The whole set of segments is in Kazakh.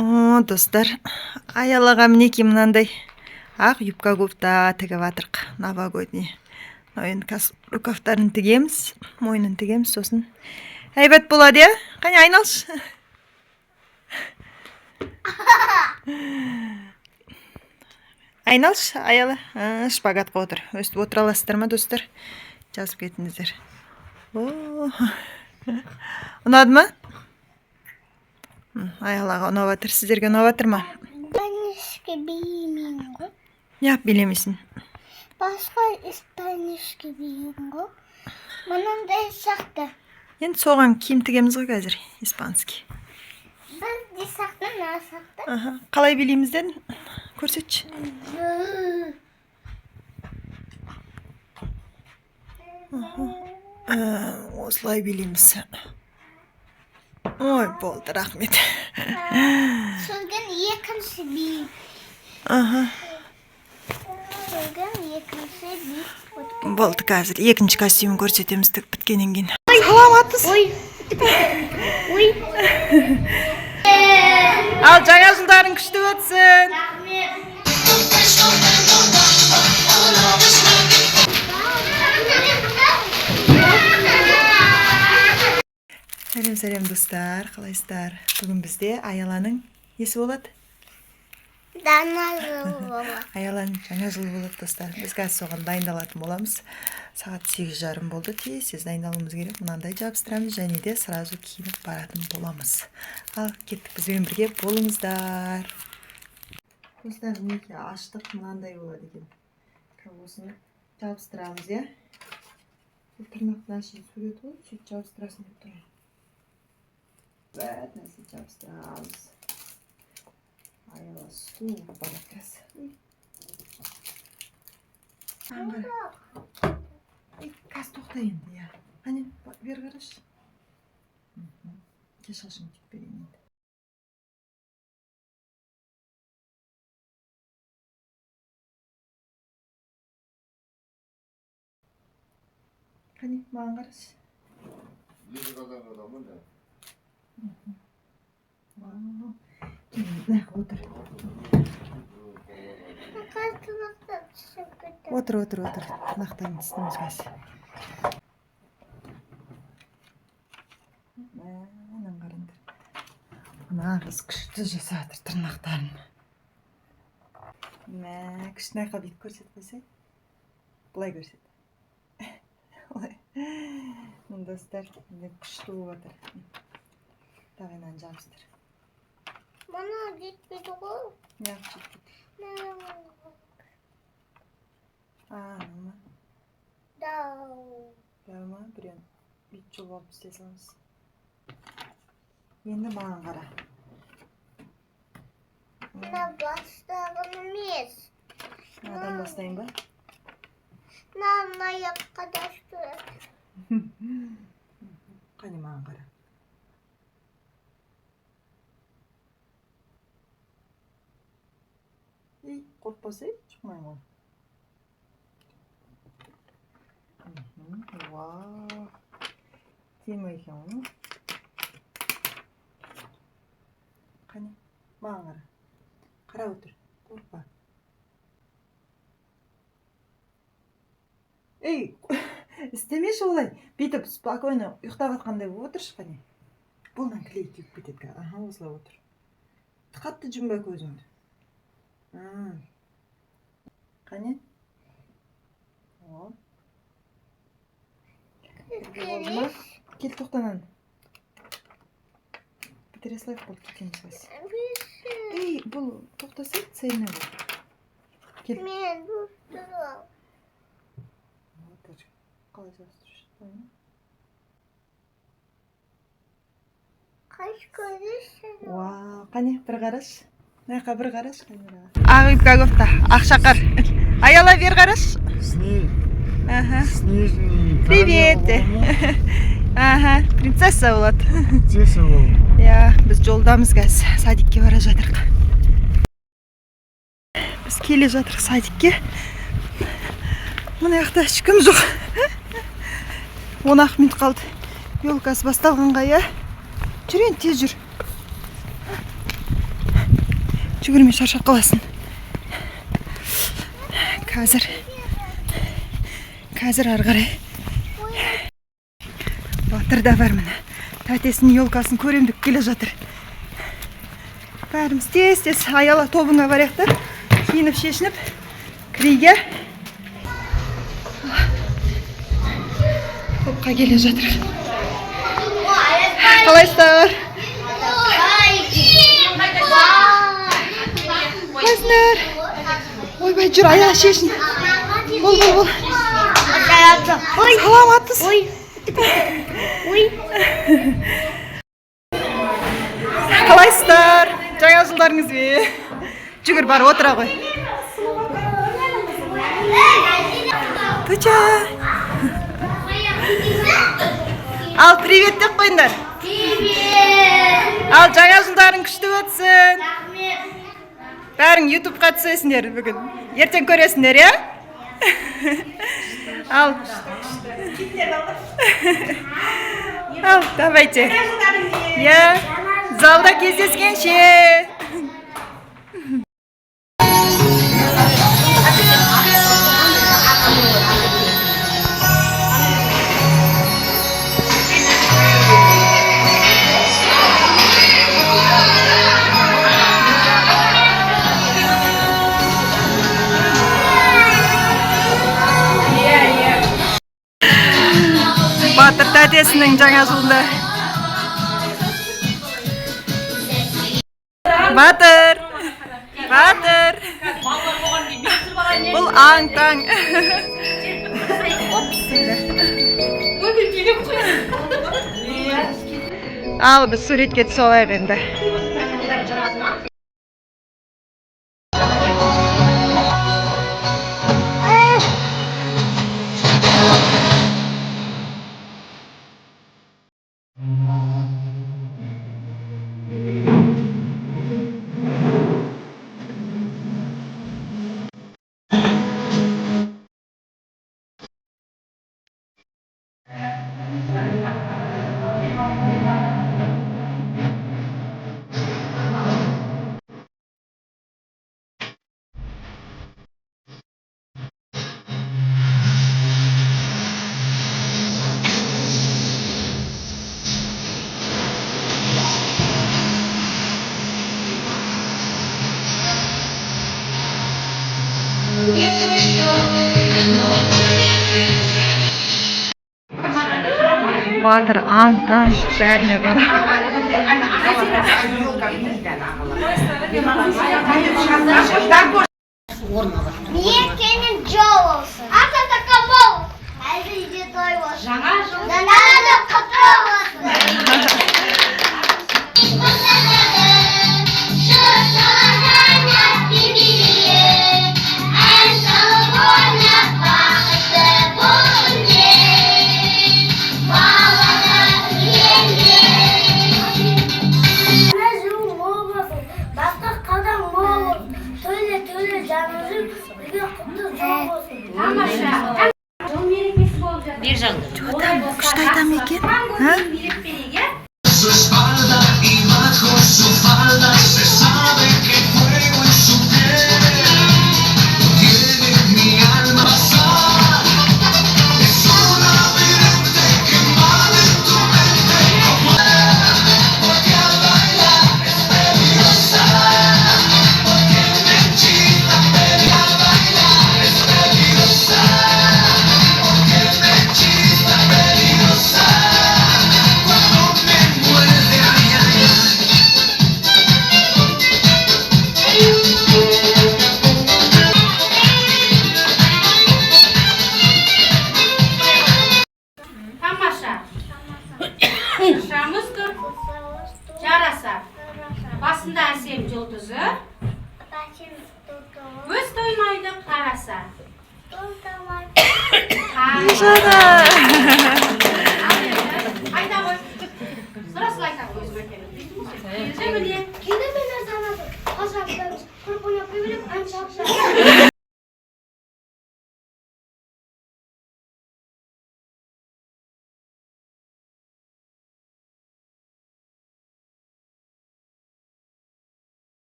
О, достар, аялаға мінеки мынандай ақ юбка кофта тігіп атырық. Новогодний. Енді қазір рукавтарын тігеміз, мойнын тігеміз, сосын әйбәт болады, я? Қане айналшы. Айналшы, аяла. Шпагатқа отыр. Өстіп отыра аласыздар ма, достар? Жазып кетіңіздер. Ұнады ма? Аялаға ұнап атыр. Сіздерге ұнап атыр ма? Ben ешкі білмеймін ғой. Неғып билемейсің? Басқа ешкі білмеймін ғой. Мынандай сақты. Енді соған киім тігеміз ғой қазір, испанский. Біз де сақты, мына сақты. Қалай билеймізден көрсетші. Осылай билейміз. Ой, болды, рахмет. Содан екінші бейім. Болды, қазір екінші костюм көрсетеміз тік біткенен кейін. Саламатсыз. Ой. Ал жаңа жылдарың күшті өтсін. Сәлем достар, қалайсыздар? Бүгін бізде Аяланың несі болады? Дана жылы болады. Аяланың жаңа жылы болады, достар. Біз қазір соған дайындалатын боламыз. Сағат 8:30 болды. Тез дайындалуымыз керек. Мынандай жабыстырамыз және де сразу киініп баратын боламыз. Ал кеттік, бізбен бірге болыңыздар. Достар, мінекей аштық, мынандай болады екен. Осыны жабыстырамыз, я? Тырнақтан шейін сурет ғой, сөйтіп жабыстырасын деп тұрмын. Бәт нәрсе жабыстырамыз. Аяла су бара кәз. Кәз тоқта енді, я. Қане, бер қараш. Ке шашын түйіп берейін енді. Қане, маған қараш. Есі қазан адамын да. Отыр. Отыр. Тырнақтарын тістіміз қазір. Анан қараңдар. Мына қыз күшті жасатыр тырнақтарын. Кішкентай бүйтіп көрсет қойсай. Бұлай көрсет. Достар, күшті болып отыр. Тағайнан жабыстыр. Бана жетпейді ғой. Неғып жетпейді? Нұма. Дау. Даума, бірен бүйтіп жол алып істей саламыз. Енді маған қара. Мына бастағын емес. Надан бастайын ба? Мына аяққа дәштіреді. Қане маған қара. Қорқпасай, шықмайын ғой. Вау. Тема екен ғой. Қане, маған қара. Қара отыр, қорқпа. Істемеші олай. Бүйтіп, спокойно ұйықтап атқандай отыршы, қане. Бұлдан клей күйіп кетеді. Осылай отыр. Қатты жұмбай көзіңді. Қане? Кел тоқтанан. Бітіре салайық болды кетеміз қайсы. Бұл тоқтасай, цельный бұл. Кел. Мен бұстырам. Қалай жастыршы? Қаш көресің? Қане, бір қараш. Наяққа бір қараш. Ақ юбка кофта, ақ шақар. Аяла бер қараш. Снежный. Привет. Принцесса болады. Принцесса болады. Я, біз жолдамыз қазір. Садикке бара жатырық. Біз келе жатырық садикке. Мұны яқта ешкім жоқ. 10 минут қалды. Елкасы басталғанға, я. Жүр енді, тез жүр. жүгірмей шаршап қаласың. Қазір ары қарай Батыр да бар міне. Тәтесінің елкасын көремдік келе жатыр. Бәріміз тез аяла тобыңа барайық та, киініп шешініп кірейге. Топқа келе жатыр. Қалайсыздар? Қайсыңдар? Ойбай, жүр, аяқ шешін. Бол. Саламатсыз. Қалайсыздар? Жаңа жылдарыңызбен. Жүгір, бар, отыра ғой. Туча. Ал, привет деп қойыңдар. Ал, жаңа жылдарың күшті өтсін. Бәрің ютубқа түсесіңдер бүгін. Ертең көресіңдер, я? Ал. Ал, давайте. Я, залда кездескенше. Батыр тәтесінің жаңа жылында. Батыр. Бұл аң-таң. Ал, біз суретке түсе алайық енді. Батыр аң-таң бәріне қара. Niye kendin Joe olsun? Ata takım ol. Her şeyi doy olsun. Жаңа жыл. Жаңа құтты болсын. Bir жалды. Күшті айтам екен. Su espalda y bajo su falda se sabe que fuego en su piel tiene mi alma pasar. Es un laberinto que invade en tu mente como porque al bailar es peligrosa, porque me hechiza, pero al bailar es peligrosa, porque me hechiza, peligrosa. Cuando me muerde, ay, ay, ay. Тамаша. Шамыз көп. Жараса. Басында әсем жұлдызы. Başım tuttu. Көз тоймайды қараса. Tutamadım. Жана. Айта ғой. Сұрасыл айта ғой өзіме келіп. Kendi beni zanadı. Kazaklarımız. Kurbanı büyülüp ancak.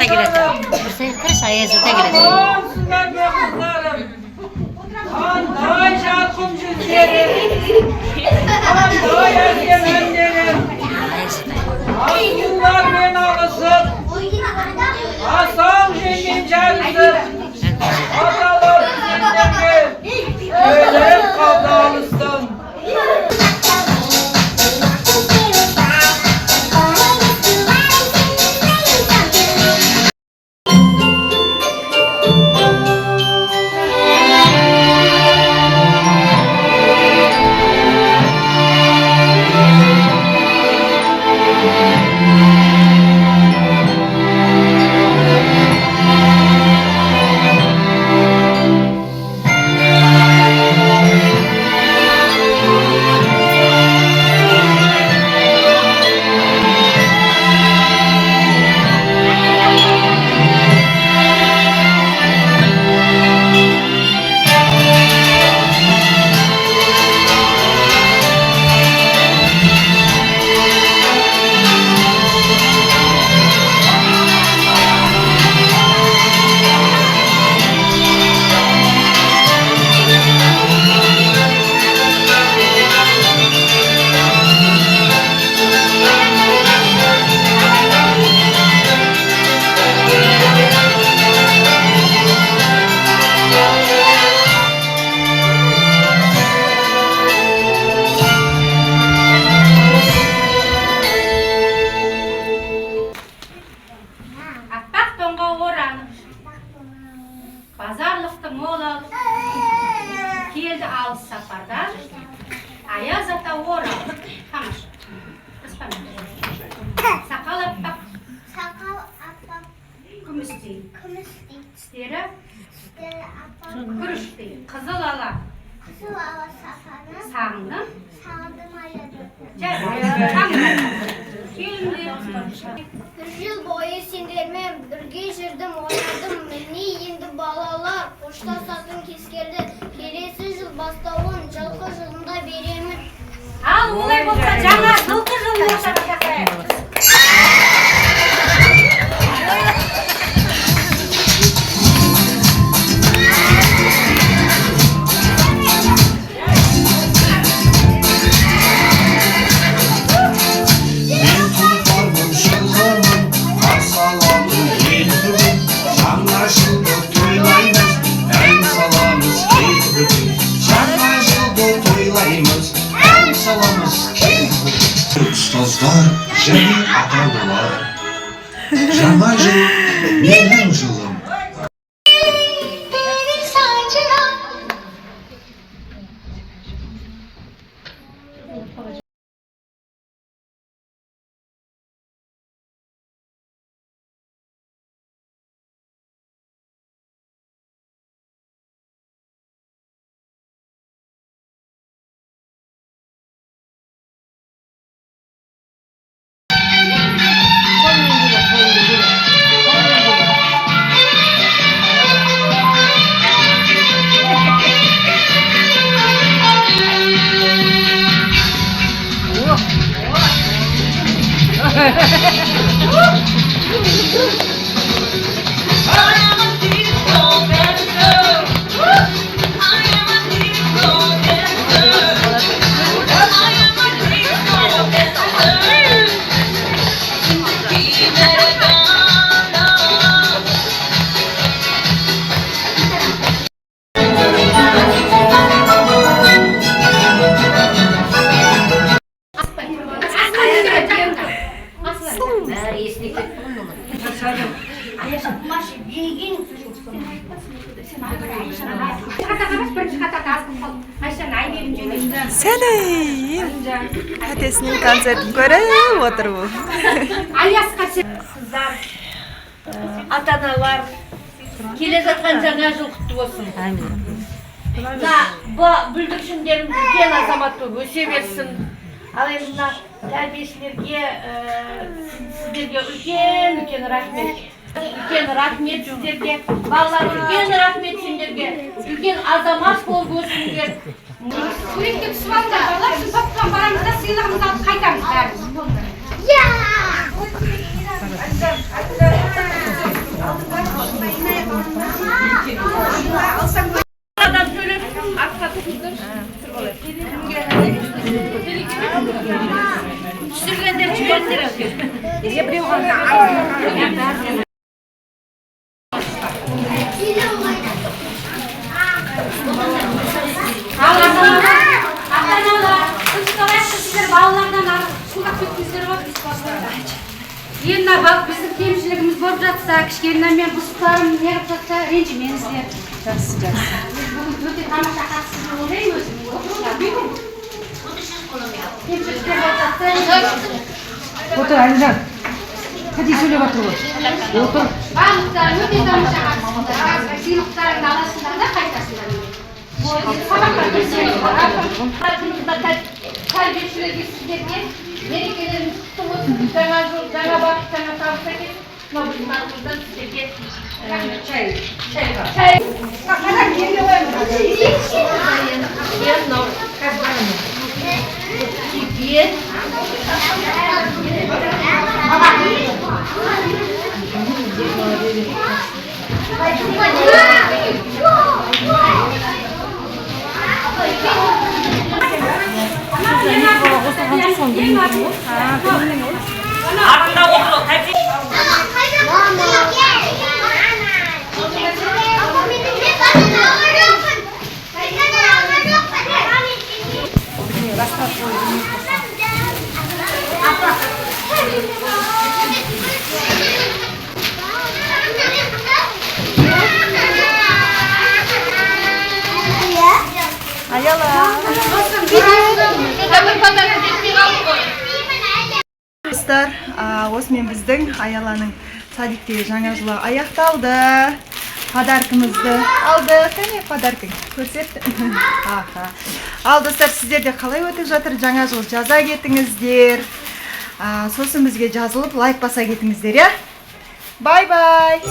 Ayazata gireceğim. Sen kış Ayazata gireceğim. Olsunlar be kızlarım. Kanday şarkım cüzlerim. Kanday ergemenlerim. Asıllar beni alısın. Asal zengin çarısın. Adalar zengin. Öyle kaldı alısın. Аппақ тонға оранып, базарлықты мол алып, келді алыс сапардан, Аяз ата оралып, тамаша. Сақал аппақ, Sakal appak күмістей, kımıstık. тістері Üstleri appak күріштей, қызыл ала, kızıl hava safanı сағындым, sağdım ayadı. Bir yıl boyu sindirmem, birge jirdim, oynadım. Meni yendi balalar, poşta satın keskerdi. Kelesi yıl бастауын жылқы жылында беремін. Ал олай болса жаңа жылқы жылын ошақ жасайық. Мен тұлпармын жылғымын асалатын елдімін жаңа жылды тойлаймыз ән саламыз келбітін жаңа жылды тойлаймыз ән саламыз келбітін ұстаздар және ата-аналар жаңа жыл менің жылым Сәлем! Әтесінің концертін көріп отыр бұл. Қыздар, ата-аналар, келе жатқан жаңа жыл құтты болсын. Мына бүлдіршіндерім үлкен азамат болып өсе берсін. Ал енді мына тәрбиешілерге, сіздерге үлкен рахмет. Үлкен рахмет сіздерге. Балалар, үлкен рахмет сендерге. Үлкен азамат болып өсіңдер. Суретке түсіп алыңдар, балалар, үшін топқан барамыз да сыйлығымызды алып қайтамыз бәріміз. Ya! жатса, кішкене мен бұзықтарым неғып жатса, ренжімеңіздер. Жақсы, жақсы. Бүгін өте тамаша қатысты деп ойлаймын өзім. Кемшіліктер жатса, Отыр, Әлжан. Hadi söyle bakalım. Otur. барлықтарың өте тамаша қатысыңдар. Сыйлықтарыңды аласыңдар да қайтасыңдар. Сабаққа келсеңіздер, тәрбиешілерге сіздерге мерекелеріңіз құтты болсын. Жаңа жыл, жаңа бақыт, жаңа табыс әкелсін. Мынау біздің атымыздан сіздерге чай бар. Қара келе қойыңыз. Достар, осымен біздің Аяланың садиктегі жаңа жылы аяқталды. Подаркымызды алды. Қане подаркың? Көрсет. Ал достар, сіздерде қалай өтіп жатыр? Жаңа жыл жаза кетіңіздер. Сосын бізге жазылып лайк баса кетіңіздер, я? Бай-бай!